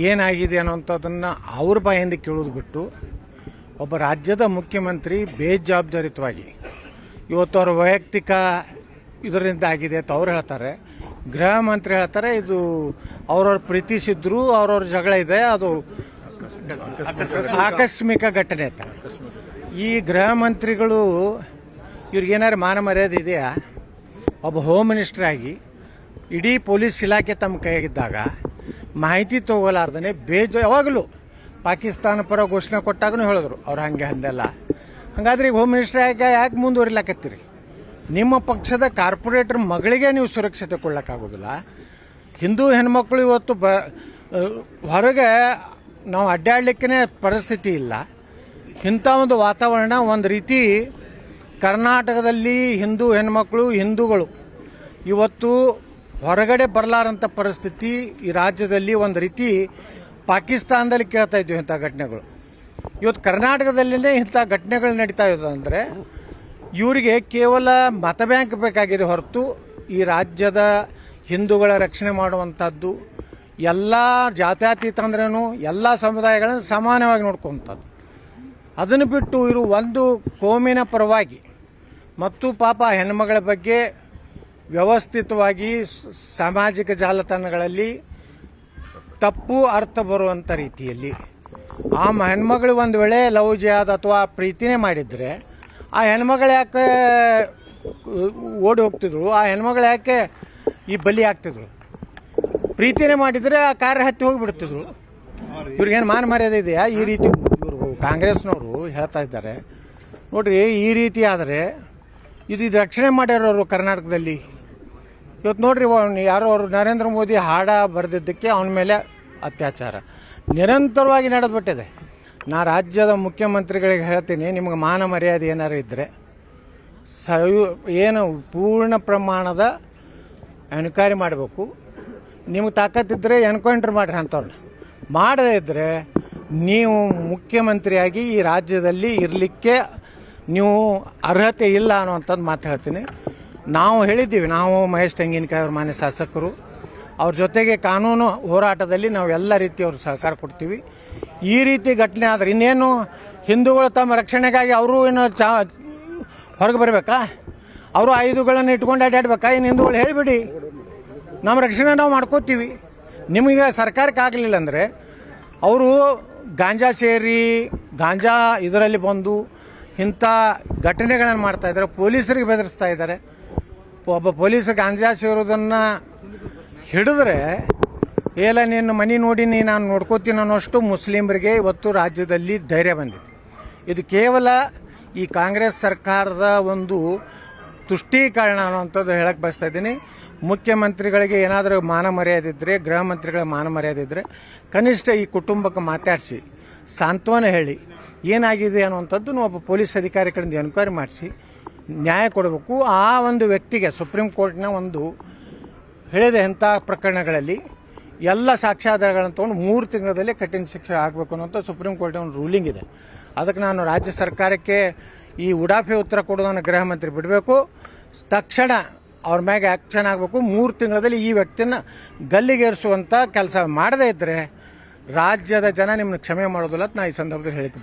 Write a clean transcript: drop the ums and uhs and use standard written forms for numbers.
ಏನಾಗಿದೆ ಅನ್ನೋಂಥದ್ದನ್ನು ಅವ್ರ ಬಾಯಿಂದ ಕೇಳೋದು ಬಿಟ್ಟು ಒಬ್ಬ ರಾಜ್ಯದ ಮುಖ್ಯಮಂತ್ರಿ ಬೇಜವಾಬ್ದಾರಿತವಾಗಿ ಇವತ್ತು ಅವ್ರ ವೈಯಕ್ತಿಕ ಇದರಿಂದ ಆಗಿದೆ ಅಂತ ಅವ್ರು ಹೇಳ್ತಾರೆ. ಗೃಹ ಮಂತ್ರಿ ಹೇಳ್ತಾರೆ ಇದು ಅವ್ರವ್ರ ಪ್ರೀತಿಸಿದ್ರು ಅವ್ರವ್ರ ಜಗಳ ಇದೆ, ಅದು ಆಕಸ್ಮಿಕ ಘಟನೆ ಅಂತ. ಈ ಗೃಹ ಮಂತ್ರಿಗಳು ಇವ್ರಿಗೇನಾದ್ರು ಮಾನ ಮರ್ಯಾದೆ ಇದೆಯಾ? ಒಬ್ಬ ಹೋಮ್ ಮಿನಿಸ್ಟರ್ ಆಗಿ ಇಡೀ ಪೊಲೀಸ್ ಇಲಾಖೆ ತಮ್ಮ ಕೈಯಾಗಿದ್ದಾಗ ಮಾಹಿತಿ ತಗೋಲಾರ್ದೇ ಯಾವಾಗಲೂ ಪಾಕಿಸ್ತಾನ ಪರ ಘೋಷಣೆ ಕೊಟ್ಟಾಗೂ ಹೇಳಿದ್ರು ಅವ್ರು ಹಂಗೆ ಅಂದೆಲ್ಲ. ಹಾಗಾದ್ರೆ ಈಗ ಹೋಮ್ ಮಿನಿಸ್ಟರ್ ಆಗಿ ಯಾಕೆ ಮುಂದುವರಿಲಾಕತ್ತೀರಿ? ನಿಮ್ಮ ಪಕ್ಷದ ಕಾರ್ಪೊರೇಟರ್ ಮಗಳಿಗೆ ನೀವು ಸುರಕ್ಷತೆ ಕೊಡೋಕ್ಕಾಗೋದಿಲ್ಲ. ಹಿಂದೂ ಹೆಣ್ಮಕ್ಳು ಇವತ್ತು ಹೊರಗೆ ನಾವು ಅಡ್ಡಾಡಲಿಕ್ಕೇ ಪರಿಸ್ಥಿತಿ ಇಲ್ಲ. ಇಂಥ ಒಂದು ವಾತಾವರಣ ಒಂದು ರೀತಿ ಕರ್ನಾಟಕದಲ್ಲಿ ಹಿಂದೂ ಹೆಣ್ಮಕ್ಳು ಹಿಂದೂಗಳು ಇವತ್ತು ಹೊರಗಡೆ ಬರಲಾರಂಥ ಪರಿಸ್ಥಿತಿ ಈ ರಾಜ್ಯದಲ್ಲಿ ಒಂದು ರೀತಿ ಪಾಕಿಸ್ತಾನದಲ್ಲಿ ಕೇಳ್ತಾ ಇದ್ವಿ. ಇಂಥ ಘಟನೆಗಳು ಇವತ್ತು ಕರ್ನಾಟಕದಲ್ಲೇ ಇಂಥ ಘಟನೆಗಳು ನಡೀತಾ ಇರೋದಂದರೆ ಇವರಿಗೆ ಕೇವಲ ಮತ ಬ್ಯಾಂಕ್ ಬೇಕಾಗಿದೆ ಹೊರತು ಈ ರಾಜ್ಯದ ಹಿಂದೂಗಳ ರಕ್ಷಣೆ ಮಾಡುವಂಥದ್ದು, ಎಲ್ಲ ಜಾತ್ಯತೀತ ಅಂದ್ರೇನು ಎಲ್ಲ ಸಮುದಾಯಗಳನ್ನು ಸಮಾನವಾಗಿ ನೋಡ್ಕೊಂಥದ್ದು. ಅದನ್ನು ಬಿಟ್ಟು ಇವರು ಒಂದು ಕೋಮಿನ ಪರವಾಗಿ ಮತ್ತು ಪಾಪ ಹೆಣ್ಮಗಳ ಬಗ್ಗೆ ವ್ಯವಸ್ಥಿತವಾಗಿ ಸಾಮಾಜಿಕ ಜಾಲತಾಣಗಳಲ್ಲಿ ತಪ್ಪು ಅರ್ಥ ಬರುವಂಥ ರೀತಿಯಲ್ಲಿ ಆ ಹೆಣ್ಮಗಳು ಒಂದು ವೇಳೆ ಲವ್ ಜಿಹಾದ್ ಅಥವಾ ಪ್ರೀತಿನೇ ಮಾಡಿದರೆ ಆ ಹೆಣ್ಮಗಳು ಯಾಕೆ ಓಡಿ ಹೋಗ್ತಿದ್ರು? ಆ ಹೆಣ್ಮಗಳು ಯಾಕೆ ಈ ಬಲಿ ಆಗ್ತಿದ್ರು? ಪ್ರೀತಿನೇ ಮಾಡಿದರೆ ಆ ಕಾರ್ಯ ಹತ್ತಿ ಹೋಗಿಬಿಡ್ತಿದ್ರು. ಇವ್ರಿಗೇನು ಮಾನ ಮರ್ಯಾದೆ ಇದೆಯಾ? ಈ ರೀತಿ ಇವರು ಕಾಂಗ್ರೆಸ್ನವರು ಹೇಳ್ತಾ ಇದ್ದಾರೆ ನೋಡ್ರಿ. ಈ ರೀತಿ ಆದರೆ ಇದು ರಕ್ಷಣೆ ಮಾಡ್ಯಾರವರು ಕರ್ನಾಟಕದಲ್ಲಿ. ಇವತ್ತು ನೋಡ್ರಿ, ಯಾರೋ ಅವರು ನರೇಂದ್ರ ಮೋದಿ ಹಾಡ ಬರೆದಿದ್ದಕ್ಕೆ ಅವನ ಮೇಲೆ ಅತ್ಯಾಚಾರ ನಿರಂತರವಾಗಿ ನಡೆದ್ಬಿಟ್ಟಿದೆ. ನಾ ರಾಜ್ಯದ ಮುಖ್ಯಮಂತ್ರಿಗಳಿಗೆ ಹೇಳ್ತೀನಿ, ನಿಮಗೆ ಮಾನ ಮರ್ಯಾದೆ ಏನಾರು ಇದ್ದರೆ ಏನು ಪೂರ್ಣ ಪ್ರಮಾಣದ ಎನ್ಕ್ವೈರಿ ಮಾಡಬೇಕು. ನಿಮ್ಗೆ ತಾಕತ್ತಿದ್ದರೆ ಎನ್ಕೌಂಟರ್ ಮಾಡಿರಿ ಅಂಥವ್ರನ್ನ. ಮಾಡದೇ ಇದ್ದರೆ ನೀವು ಮುಖ್ಯಮಂತ್ರಿಯಾಗಿ ಈ ರಾಜ್ಯದಲ್ಲಿ ಇರಲಿಕ್ಕೆ ನೀವು ಅರ್ಹತೆ ಇಲ್ಲ ಅನ್ನುವಂಥದ್ದು ಮಾತು ಹೇಳ್ತೀನಿ. ನಾವು ಹೇಳಿದ್ದೀವಿ, ನಾವು ಮಹೇಶ್ ತೆಂಗಿನಕಾಯಿ ಅವ್ರ ಮಾನ್ಯ ಶಾಸಕರು, ಅವ್ರ ಜೊತೆಗೆ ಕಾನೂನು ಹೋರಾಟದಲ್ಲಿ ನಾವು ಎಲ್ಲ ರೀತಿ ಅವ್ರ ಸಹಕಾರ ಕೊಡ್ತೀವಿ. ಈ ರೀತಿ ಘಟನೆ ಆದರೆ ಇನ್ನೇನು ಹಿಂದೂಗಳು ತಮ್ಮ ರಕ್ಷಣೆಗಾಗಿ ಅವರು ಏನು ಹೊರಗೆ ಬರಬೇಕಾ? ಅವರು ಆಯುಧಗಳನ್ನು ಇಟ್ಕೊಂಡು ಅಡ್ಡಾಡ್ಬೇಕಾ? ಇನ್ನು ಹಿಂದೂಗಳು ಹೇಳಿಬಿಡಿ, ನಮ್ಮ ರಕ್ಷಣೆ ನಾವು ಮಾಡ್ಕೋತೀವಿ. ನಿಮಗೆ ಸರ್ಕಾರಕ್ಕೆ ಆಗಲಿಲ್ಲ ಅಂದರೆ ಅವರು ಗಾಂಜಾ ಸೇರಿ ಗಾಂಜಾ ಇದರಲ್ಲಿ ಬಂದು ಇಂಥ ಘಟನೆಗಳನ್ನು ಮಾಡ್ತಾಯಿದ್ದಾರೆ, ಪೊಲೀಸರಿಗೆ ಬೆದರಿಸ್ತಾ ಇದ್ದಾರೆ. ಒಬ್ಬ ಪೊಲೀಸರು ಗಾಂಜಾ ಸೇರೋದನ್ನು ಹಿಡಿದ್ರೆ ಏಲ ನಿನ್ನ ಮನೆ ನೋಡಿನಿ ನಾನು ನೋಡ್ಕೋತೀನಿ ಅನ್ನೋಷ್ಟು ಮುಸ್ಲಿಮರಿಗೆ ಇವತ್ತು ರಾಜ್ಯದಲ್ಲಿ ಧೈರ್ಯ ಬಂದಿದೆ. ಇದು ಕೇವಲ ಈ ಕಾಂಗ್ರೆಸ್ ಸರ್ಕಾರದ ಒಂದು ತುಷ್ಟೀಕರಣ ಅನ್ನೋಂಥದ್ದು ಹೇಳಕ್ಕೆ ಬಯಸ್ತಾ ಇದ್ದೀನಿ. ಮುಖ್ಯಮಂತ್ರಿಗಳಿಗೆ ಏನಾದರೂ ಮಾನ ಮರ್ಯಾದೆ ಇದ್ದರೆ, ಗೃಹ ಮಂತ್ರಿಗಳ ಮಾನ ಮರ್ಯಾದೆ ಇದ್ದರೆ ಕನಿಷ್ಠ ಈ ಕುಟುಂಬಕ್ಕೆ ಮಾತಾಡಿಸಿ ಸಾಂತ್ವನ ಹೇಳಿ ಏನಾಗಿದೆ ಅನ್ನುವಂಥದ್ದು ಒಬ್ಬ ಪೊಲೀಸ್ ಅಧಿಕಾರಿ ಕಡೆಯಿಂದ ಎನ್ಕ್ವೈರಿ ಮಾಡಿಸಿ ನ್ಯಾಯ ಕೊಡಬೇಕು. ಆ ಒಂದು ವ್ಯಕ್ತಿಗೆ ಸುಪ್ರೀಂ ಕೋರ್ಟ್ನ ಒಂದು ಹೇಳಿದೆ, ಇಂಥ ಪ್ರಕರಣಗಳಲ್ಲಿ ಎಲ್ಲ ಸಾಕ್ಷ್ಯಾಧಾರಗಳನ್ನು ತೊಗೊಂಡು 3 ತಿಂಗಳಲ್ಲಿ ಕಠಿಣ ಶಿಕ್ಷೆ ಆಗಬೇಕು ಅನ್ನೋಂಥ ಸುಪ್ರೀಂ ಕೋರ್ಟ್ನ ಒಂದು ರೂಲಿಂಗ್ ಇದೆ. ಅದಕ್ಕೆ ನಾನು ರಾಜ್ಯ ಸರ್ಕಾರಕ್ಕೆ ಈ ಉಡಾಫೆ ಉತ್ತರ ಕೊಡೋದನ್ನು ಗೃಹ ಮಂತ್ರಿ ಬಿಡಬೇಕು, ತಕ್ಷಣ ಅವ್ರ ಮ್ಯಾಗೆ ಆ್ಯಕ್ಷನ್ ಆಗಬೇಕು. 3 ತಿಂಗಳಲ್ಲಿ ಈ ವ್ಯಕ್ತಿಯನ್ನು ಗಲ್ಲಿಗೇರಿಸುವಂಥ ಕೆಲಸ ಮಾಡದೇ ಇದ್ದರೆ ರಾಜ್ಯದ ಜನ ನಿಮ್ಮನ್ನು ಕ್ಷಮೆ ಮಾಡೋದಿಲ್ಲ ಅಂತ ನಾನು ಈ ಸಂದರ್ಭದಲ್ಲಿ ಹೇಳಿದ್ದೆ.